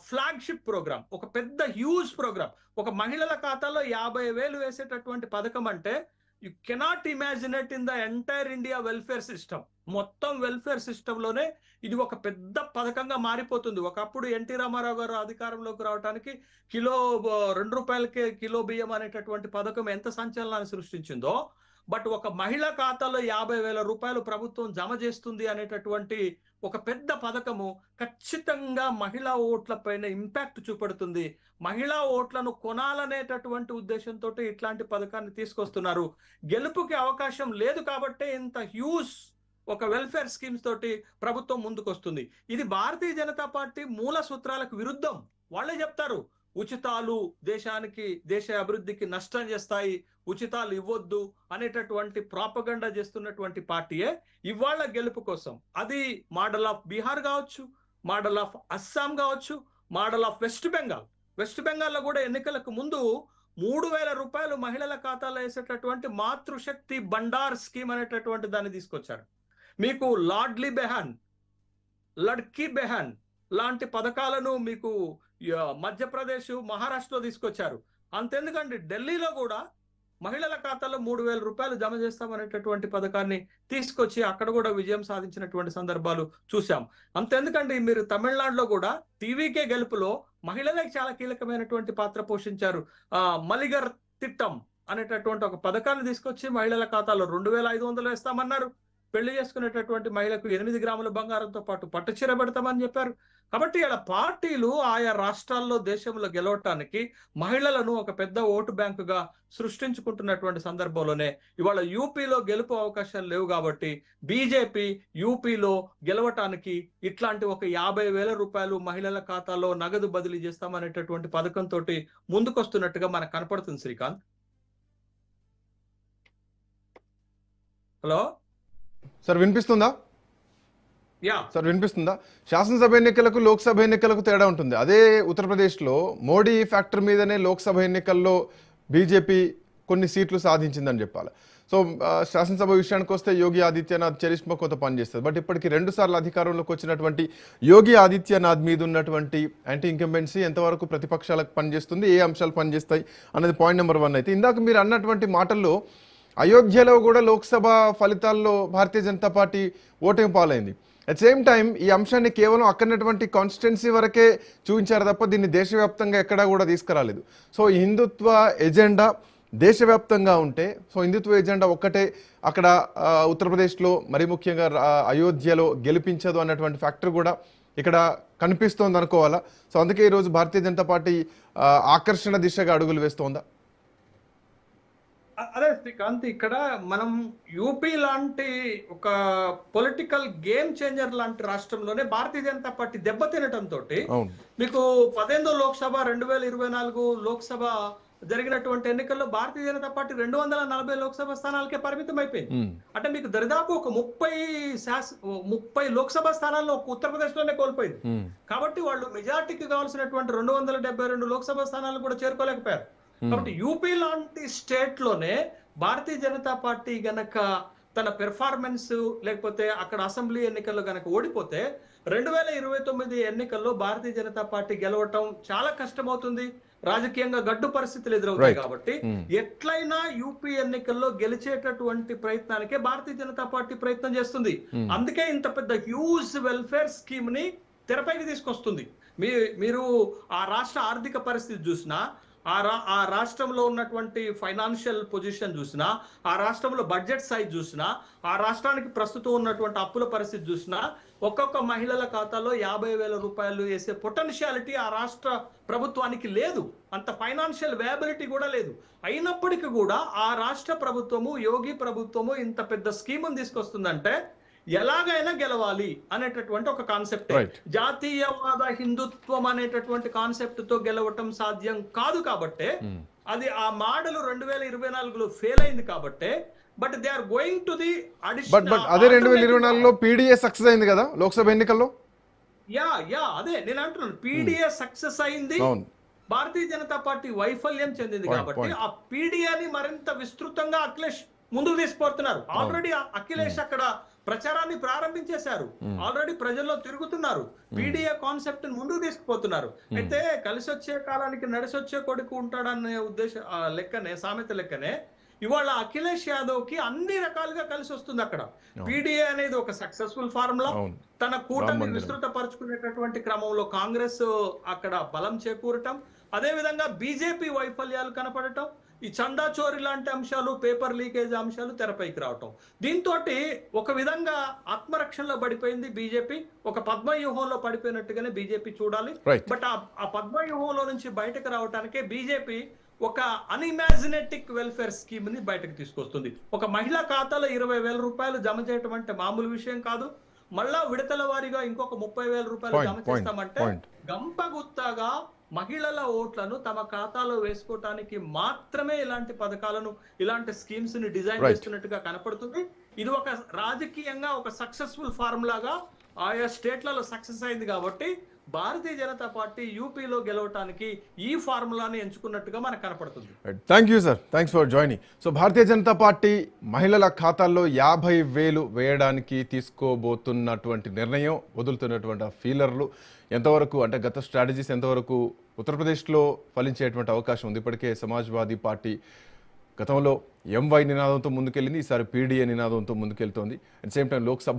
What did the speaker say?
Flagship programme, ఒక పెద్ద huge programme. ఒక మహిళల ఖాతాలో 50,000 వేసేటటువంటి పథకం అంటే you cannot imagine it in the entire India welfare system. మొత్తం వెల్ఫేర్ సిస్టమ్ లోనే ఇది ఒక పెద్ద పథకంగా మారిపోతుంది. ఒకప్పుడు ఎన్టీ రామారావు గారు అధికారంలోకి రావడానికి కిలో ₹2కే కిలో బియ్యం అనేటటువంటి పథకం ఎంత సంచలనాన్ని సృష్టించిందో, బట్ ఒక మహిళ ఖాతాలో 50,000 రూపాయలు ప్రభుత్వం జమ చేస్తుంది అనేటటువంటి ఒక పెద్ద పథకము ఖచ్చితంగా మహిళా ఓట్ల పైన ఇంపాక్ట్ చూపెడుతుంది. మహిళా ఓట్లను కొనాలనేటటువంటి ఉద్దేశంతో ఇట్లాంటి పథకాన్ని తీసుకొస్తున్నారు. గెలుపుకి అవకాశం లేదు కాబట్టే ఇంత హ్యూజ్ ఒక వెల్ఫేర్ స్కీమ్స్ తోటి ప్రభుత్వం ముందుకొస్తుంది. ఇది భారతీయ జనతా పార్టీ మూల సూత్రాలకు విరుద్ధం. వాళ్ళే చెప్తారు ఉచితాలు దేశానికి, దేశ అభివృద్ధికి నష్టం చేస్తాయి, ఉచితాలు ఇవ్వద్దు అనేటటువంటి ప్రాపగండా చేస్తున్నటువంటి పార్టీయే ఇవాళ గెలుపు కోసం. అది మోడల్ ఆఫ్ బీహార్ కావచ్చు, మోడల్ ఆఫ్ అస్సాం కావచ్చు, model of west Bengal. West బెంగాల్లో కూడా ఎన్నికలకు ముందు 3,000 రూపాయలు మహిళల ఖాతాలో వేసేటటువంటి మాతృశక్తి బండార్ స్కీమ్ అనేటటువంటి దాన్ని తీసుకొచ్చారు. మీకు లాడ్లీ బెహాన్, లడ్కీ బెహాన్ లాంటి పథకాలను మీకు మధ్యప్రదేశ్, మహారాష్ట్రలో తీసుకొచ్చారు. అంతెందుకండి, ఢిల్లీలో కూడా మహిళల ఖాతాలో 3,000 రూపాయలు జమ చేస్తామనేటటువంటి పథకాన్ని తీసుకొచ్చి అక్కడ కూడా విజయం సాధించినటువంటి సందర్భాలు చూసాం. అంతెందుకండి, మీరు తమిళనాడులో కూడా టీవీకే గెలుపులో మహిళలకు చాలా కీలకమైనటువంటి పాత్ర పోషించారు. మలిగర్ తిట్టం అనేటటువంటి ఒక పథకాన్ని తీసుకొచ్చి మహిళల ఖాతాలో 2,500 వేస్తామన్నారు. పెళ్లి చేసుకునేటటువంటి మహిళకు 8 గ్రాముల బంగారంతో పాటు పట్టు చీర పెడతామని చెప్పారు. కాబట్టి ఇలా పార్టీలు ఆయా రాష్ట్రాల్లో దేశంలో గెలవటానికి మహిళలను ఒక పెద్ద ఓటు బ్యాంకుగా సృష్టించుకుంటున్నటువంటి సందర్భంలోనే ఇవాళ యూపీలో గెలుపు అవకాశాలు లేవు కాబట్టి బీజేపీ యూపీలో గెలవటానికి ఇట్లాంటి ఒక 50,000 రూపాయలు మహిళల ఖాతాలో నగదు బదిలీ చేస్తామనేటటువంటి పథకంతో ముందుకొస్తున్నట్టుగా మనకు కనపడుతుంది. శ్రీకాంత్, హలో సార్ వినిపిస్తుందా? సార్ వినిపిస్తుందా? శాసనసభ ఎన్నికలకు లోక్సభ ఎన్నికలకు తేడా ఉంటుంది. అదే ఉత్తరప్రదేశ్లో మోడీ ఫ్యాక్టర్ మీదనే లోక్సభ ఎన్నికల్లో బీజేపీ కొన్ని సీట్లు సాధించిందని చెప్పాలి. సో శాసనసభ విషయానికి వస్తే యోగి ఆదిత్యనాథ్ చరిష్మా కొంత పనిచేస్తుంది. బట్ ఇప్పటికి 2 సార్లు అధికారంలోకి వచ్చినటువంటి యోగి ఆదిత్యనాథ్ మీద ఉన్నటువంటి యాంటీ ఇంకంబెన్సీ ఎంతవరకు ప్రతిపక్షాలకు పనిచేస్తుంది, ఏ అంశాలు పనిచేస్తాయి అన్నది పాయింట్ నెంబర్ 1 అయితే. ఇందాక మీరు అన్నటువంటి మాటల్లో అయోధ్యలో కూడా లోక్సభ ఫలితాల్లో భారతీయ జనతా పార్టీ ఓటమి పాలైంది. అట్ సేమ్ టైం ఈ అంశాన్ని కేవలం అక్కడటువంటి కాన్స్టిట్యున్సీ వరకే చూపించారు తప్ప దీన్ని దేశవ్యాప్తంగా ఎక్కడా కూడా తీసుకురాలేదు. సో ఈ హిందుత్వ ఎజెండా దేశవ్యాప్తంగా ఉంటే, సో హిందుత్వ ఎజెండా ఒక్కటే అక్కడ ఉత్తరప్రదేశ్లో మరి ముఖ్యంగా అయోధ్యలో గెలిపించదు అన్నటువంటి ఫ్యాక్టర్ కూడా ఇక్కడ కనిపిస్తోంది అనుకోవాలా? సో అందుకే ఈరోజు భారతీయ జనతా పార్టీ ఆకర్షణ దిశగా అడుగులు వేస్తోందా? అదే శ్రీకాంత్, ఇక్కడ మనం యూపీ లాంటి ఒక పొలిటికల్ గేమ్ చేంజర్ లాంటి రాష్ట్రంలోనే భారతీయ జనతా పార్టీ దెబ్బతినటంతో మీకు 18వ లోక్సభ 2024 లోక్సభ జరిగినటువంటి ఎన్నికల్లో భారతీయ జనతా పార్టీ 240 లోక్సభ స్థానాలకే పరిమితం అయిపోయింది. అంటే మీకు దరిదాపు ఒక 30 లోక్సభ స్థానాల్లో ఉత్తరప్రదేశ్ లోనే కోల్పోయింది. కాబట్టి వాళ్ళు మెజార్టీకి కావాల్సినటువంటి 272 లోక్సభ స్థానాలు కూడా చేరుకోలేకపోయారు. కాబట్టి యూపీ లాంటి స్టేట్ లోనే భారతీయ జనతా పార్టీ గనక తన పెర్ఫార్మెన్స్ లేకపోతే అక్కడ అసెంబ్లీ ఎన్నికల్లో గనక ఓడిపోతే 2029 ఎన్నికల్లో భారతీయ జనతా పార్టీ గెలవటం చాలా కష్టమవుతుంది. రాజకీయంగా గడ్డు పరిస్థితులు ఎదురవుతాయి. కాబట్టి ఎట్లయినా యూపీ ఎన్నికల్లో గెలిచేటటువంటి ప్రయత్నానికే భారతీయ జనతా పార్టీ ప్రయత్నం చేస్తుంది. అందుకే ఇంత పెద్ద హ్యూజ్ వెల్ఫేర్ స్కీమ్ ని తెరపైకి తీసుకొస్తుంది. మీరు ఆ రాష్ట్ర ఆర్థిక పరిస్థితి చూసినా, ఆ రాష్ట్రంలో ఉన్నటువంటి ఫైనాన్షియల్ పొజిషన్ చూసినా, ఆ రాష్ట్రంలో బడ్జెట్ సైజ్ చూసినా, ఆ రాష్ట్రానికి ప్రస్తుతం ఉన్నటువంటి అప్పుల పరిస్థితి చూసినా, ఒక్కొక్క మహిళల ఖాతాలో 50,000 రూపాయలు వేసే పొటెన్షియాలిటీ ఆ రాష్ట్ర ప్రభుత్వానికి లేదు. అంత ఫైనాన్షియల్ వేబిలిటీ కూడా లేదు. అయినప్పటికీ కూడా ఆ రాష్ట్ర ప్రభుత్వము, యోగి ప్రభుత్వము ఇంత పెద్ద స్కీమ్ తీసుకొస్తుందంటే ఎలాగైనా గెలవాలి అనేటటువంటి ఒక కాన్సెప్ట్. జాతీయవాద హిందుత్వం అనేటటువంటి కాన్సెప్ట్ తో గెలవటం సాధ్యం కాదు కాబట్టే అది ఆ మోడల్ 2024లో ఫెయిల్ అయింది కాబట్టే. But they are going to the additional. But అదే 2024లో పీడీఏ సక్సెస్ అయింది కదా లోక్సభ ఎన్నికల్లో. అదే నేను అంటున్నాను, పీడీఏ సక్సెస్ అయింది, భారతీయ జనతా పార్టీ వైఫల్యం చెందింది. కాబట్టి ఆ పీడీఏని మరింత విస్తృతంగా అఖిలేష్ ముందుకు తీసుకుపోతున్నారు. ఆల్రెడీ అఖిలేష్ అక్కడ ప్రచారాన్ని ప్రారంభించేశారు. ఆల్రెడీ ప్రజల్లో తిరుగుతున్నారు. పీడీఏ కాన్సెప్ట్ ని ముందుకు తీసుకుపోతున్నారు. అయితే కలిసి వచ్చే కాలానికి నడిసొచ్చే కొడుకు ఉంటాడనే లెక్కనే, సామెత లెక్కనే ఇవాళ అఖిలేష్ యాదవ్ కి అన్ని రకాలుగా కలిసి వస్తుంది. అక్కడ పీడీఏ అనేది ఒక సక్సెస్ఫుల్ ఫార్ములా. తన కూటమి విస్తృతపరచుకునేటటువంటి క్రమంలో కాంగ్రెస్ అక్కడ బలం చేకూరటం, అదే విధంగా బీజేపీ వైఫల్యాలు కనపడటం, ఈ చందా చోరీ లాంటి అంశాలు, పేపర్ లీకేజ్ అంశాలు తెరపైకి రావటం, దీంతో ఒక విధంగా ఆత్మరక్షణలో పడిపోయింది బీజేపీ. ఒక పద్మవ్యూహంలో పడిపోయినట్టుగానే బీజేపీ చూడాలి. బట్ ఆ పద్మవ్యూహంలో నుంచి బయటకు రావటానికే బీజేపీ ఒక అన్ఇమాజినేటిక్ వెల్ఫేర్ స్కీమ్ ని బయటకు తీసుకొస్తుంది. ఒక మహిళా ఖాతాలో 20,000 రూపాయలు జమ చేయటం అంటే మామూలు విషయం కాదు. మళ్ళా విడతల వారీగా ఇంకొక 30,000 రూపాయలు జమ చేస్తామంటే గంపగుత్తగా మహిళల ఓట్లను తమ ఖాతాలో వేసుకోవటానికి మాత్రమే ఇలాంటి పథకాలను, ఇలాంటి స్కీమ్స్ ని డిజైన్ చేస్తున్నట్టుగా కనపడుతుంది. ఇది ఒక రాజకీయంగా ఒక సక్సెస్ఫుల్ ఫార్ములాగా ఆయా స్టేట్లలో సక్సెస్ అయింది కాబట్టి భారతీయ జనతా పార్టీ యూపీలో గెలవటానికి ఈ ఫార్ములాని ఎంచుకున్నట్టుగా మనకు కనపడుతుంది. Thank you sir, thanks for joining. So Bharatiya Janata party మహిళల ఖాతాల్లో 50,000 వేయడానికి తీసుకోబోతున్నటువంటి నిర్ణయం, వదులుతున్నటువంటి ఫీలర్లు ఎంతవరకు, అంటే గత స్ట్రాటజీస్ ఎంతవరకు ఉత్తరప్రదేశ్లో ఫలించేటువంటి అవకాశం ఉంది? ఇప్పటికే సమాజ్వాదీ పార్టీ గతంలో ఎంవై నినాదంతో ముందుకెళ్ళింది, ఈసారి పీడీఏ నినాదంతో ముందుకెళ్తోంది. అట్ సేమ్ టైం లోక్సభలో